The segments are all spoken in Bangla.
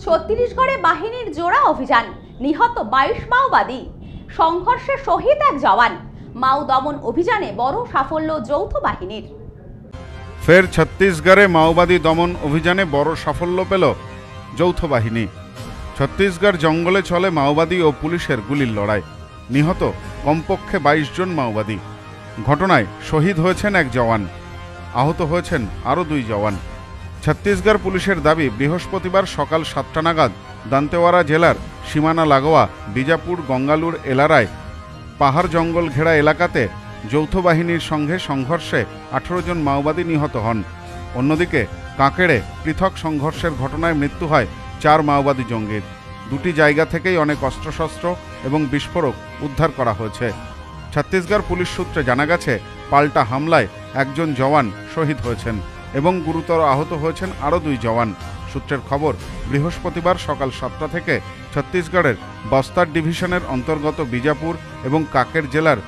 ছত্তিশগড়ে বাহিনীর জোড়া অভিযান, নিহত 22 মাওবাদী, সংঘর্ষে শহীদ এক জওয়ান। মাও দমন অভিযানে বড় সাফল্য যৌথ বাহিনীর। ফের ছত্তিশগড়ে মাওবাদী দমন অভিযানে বড় সাফল্য পেল যৌথ বাহিনী। ছত্তিশগড় জঙ্গলে চলে মাওবাদী ও পুলিশের গুলির লড়াই। নিহত কমপক্ষে 22 জন মাওবাদী। ঘটনায় শহীদ হয়েছেন এক জওয়ান, আহত হয়েছেন আরও 2 জওয়ান। ছত্তিশগড় পুলিশের দাবি, বৃহস্পতিবার সকাল 7টা নাগাদ দান্তেওয়াড়া জেলার সীমানা লাগোয়া বিজাপুর গঙ্গালুর এলাকায় পাহাড় জঙ্গল ঘেরা এলাকাতে যৌথ বাহিনীর সঙ্গে সংঘর্ষে 18 জন মাওবাদী নিহত হন। অন্যদিকে কাঁকেড়ে পৃথক সংঘর্ষের ঘটনায় মৃত্যু হয় 4 মাওবাদী জঙ্গির। 2টি জায়গা থেকেই অনেক অস্ত্রশস্ত্র এবং বিস্ফোরক উদ্ধার করা হয়েছে। ছত্তিশগড় পুলিশ সূত্রে জানা গেছে, পাল্টা হামলায় একজন জওয়ান শহীদ হয়েছেন এবং গুরুতর আহত হয়েছেন আরও 2 জওয়ান। সূত্রের খবর, বৃহস্পতিবার সকাল 7টা থেকে ছত্তিশগড়ের বস্তার ডিভিশনের অন্তর্গত বিজাপুর এবং কাকের জেলার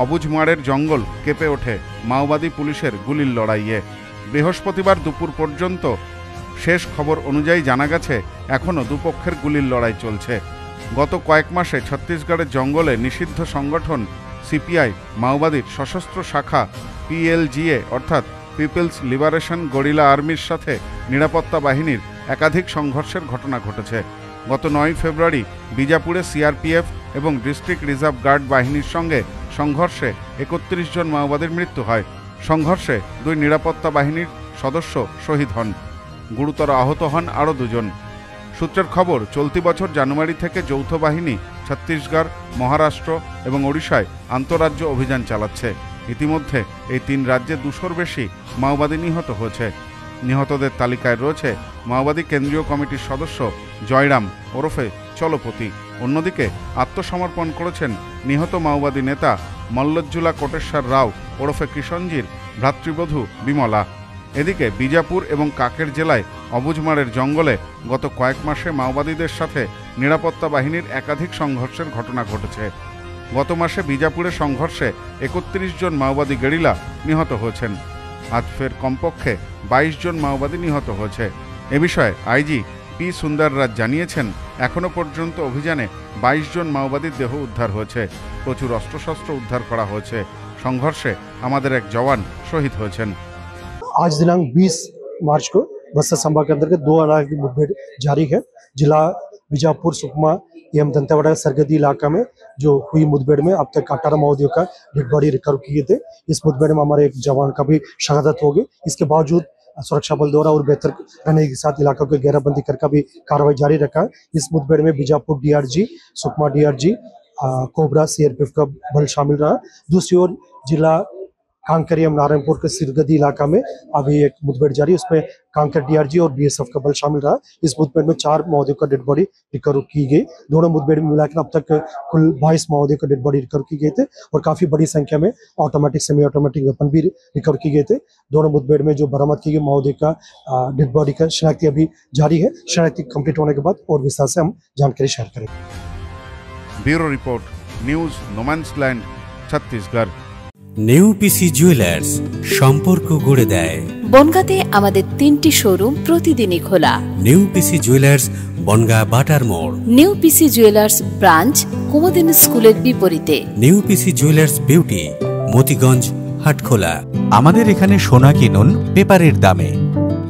অবুঝমাড়ের জঙ্গল কেঁপে ওঠে মাওবাদী পুলিশের গুলির লড়াইয়ে। বৃহস্পতিবার দুপুর পর্যন্ত শেষ খবর অনুযায়ী জানা গেছে, এখনও দুপক্ষের গুলির লড়াই চলছে। গত কয়েক মাসে ছত্তিশগড়ের জঙ্গলে নিষিদ্ধ সংগঠন সিপিআই মাওবাদীর সশস্ত্র শাখা PLGA অর্থাৎ পিপলস লিবারেশন গরিলা আর্মির সাথে নিরাপত্তা বাহিনীর একাধিক সংঘর্ষের ঘটনা ঘটেছে। গত 9 ফেব্রুয়ারি বিজাপুরে CRPF এবং ডিস্ট্রিক্ট রিজার্ভ গার্ড বাহিনীর সঙ্গে সংঘর্ষে 31 জন মাওবাদীর মৃত্যু হয়। সংঘর্ষে 2 নিরাপত্তা বাহিনীর সদস্য শহীদ হন, গুরুতর আহত হন আরও 2 জন। সূত্রের খবর, চলতি বছর জানুয়ারি থেকে যৌথ বাহিনী ছত্তিশগড়, মহারাষ্ট্র এবং ওড়িশায় আন্তঃরাজ্য অভিযান চালাচ্ছে। ইতিমধ্যে এই 3 রাজ্যে 200-র বেশি মাওবাদী নিহত হয়েছে। নিহতদের তালিকায় রয়েছে মাওবাদী কেন্দ্রীয় কমিটির সদস্য জয়রাম ওরফে চলপতি। অন্যদিকে আত্মসমর্পণ করেছেন নিহত মাওবাদী নেতা মল্লজ্জুলা কোটেশ্বর রাও ওরফে কিষণজির ভ্রাতৃবধূ বিমলা। এদিকে বিজাপুর এবং কাকের জেলায় অবুঝমাড়ের জঙ্গলে গত কয়েক মাসে মাওবাদীদের সাথে নিরাপত্তা বাহিনীর একাধিক সংঘর্ষের ঘটনা ঘটেছে। গত মাসে বিজাপুরে সংঘর্ষে 31 জন মাওবাদী গেরিলা নিহত হয়েছেন। আজ ফের কমপক্ষে 22 জন মাওবাদী নিহত হয়েছে। এ বিষয়ে আইজি পি সুন্দররাজ জানিয়েছেন, এখনো পর্যন্ত অভিযানে 22 জন মাওবাদীর দেহ উদ্ধার হয়েছে। প্রচুর অস্ত্রশস্ত্র উদ্ধার করা হয়েছে। সংঘর্ষে আমাদের এক জওয়ান শহীদ হয়েছেন। आज दिनांक 20 मार्च को बस्तर संभाग के अंतर्गत 2 अलग की मुठभेड़ जारी है। जिला बीजापुर, सुकमा एवं दंतेवाड़ा सरहदी इलाका में जो हुई मुठभेड़ में अब तक 18 माओवादियों का डेड बॉडी रिकवर किए थे। इस मुठभेड़ में हमारे एक जवान का भी शहादत हो गई। इसके बावजूद सुरक्षा बल द्वारा और बेहतर रहने के साथ इलाकों को घेराबंदी करके भी कार्रवाई जारी रखा है। इस मुठभेड़ में Bijapur DRG, Sukma DRG, cobra CRPF का बल शामिल रहा। दूसरी ओर जिला कांकर एवं नारायणपुर के सिरगदी इलाका में अभी एक मुठभेड़ जारी, उसमें कांकर DRG और BSF का बल शामिल रहा। इस मुठभेड़ में 4 माओवादियों का डेड बॉडी रिकवर की गई। दोनों मुठभेड़ में मिलाकर अब तक कुल 22 माओवादियों का डेड बॉडी रिकवर की गए थे और काफी बड़ी संख्या में ऑटोमेटिक, सेमी ऑटोमेटिक वेपन भी रिकवर की गए थे। दोनों मुठभेड़ में जो बरामद की गई माओवादियों का डेड बॉडी का शनाख्ती अभी जारी है। शनाख्ती कंप्लीट होने के बाद और विस्तार से हम जानकारी शेयर करेंगे। Bureau report, news no man's land, Chhattisgarh. New PC jewellers, সম্পর্ক গড়ে দেয়। বনগাঁতে আমাদের 3টি শোরুম প্রতিদিনই খোলা। নিউ পিসি জুয়েলার্স, বনগাঁ বাটার মোড়। New PC jewellers branch, Kumudini স্কুলের বিপরীতে। New PC jewellers beauty, Motiganj, Hatkhola. আমাদের এখানে সোনা কিনুন পেপারের দামে।